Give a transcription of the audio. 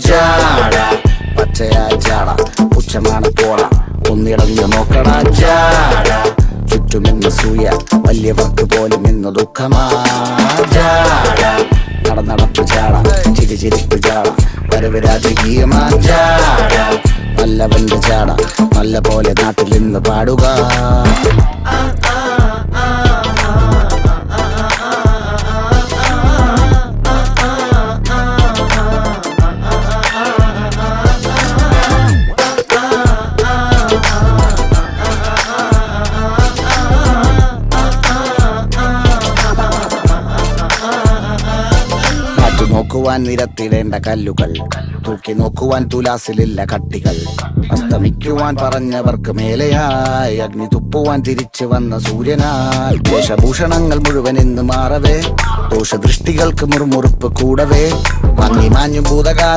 ജാട പച്ചയാ ജാട പുച്ഛമാണ് പോട ഒന്നിടഞ്ഞു നോക്കടാ ജാട ചുറ്റുമെന്ന് സൂയ വലിയവർക്ക് പോലും ഇന്ന് ദുഃഖമാ ജാട നടപ്പ് ജാട ചിരിപ്പ് ജാട വരവ് രാജകീയമാ ജാട നല്ലവന്റെ ജാട നല്ല പോലെ നാട്ടിൽ ഇന്ന് പാടുക. നോക്കുവാൻ നിരത്തിടേണ്ട കല്ലുകൾ, തൂക്കി നോക്കുവാൻ തുലാസിലില്ല കട്ടികൾ, അസ്തമിക്കുവാൻ പറഞ്ഞവർക്ക് മേലെയായി അഗ്നി തുപ്പുവാൻ തിരിച്ചു വന്ന സൂര്യനായി വേഷഭൂഷണങ്ങൾ മുഴുവൻ ഇന്ന് മാറവേ ദോഷദൃഷ്ടികൾക്ക് മുറുമുറുപ്പ് കൂടവേ മങ്ങി മാഞ്ഞു ഭൂതകാല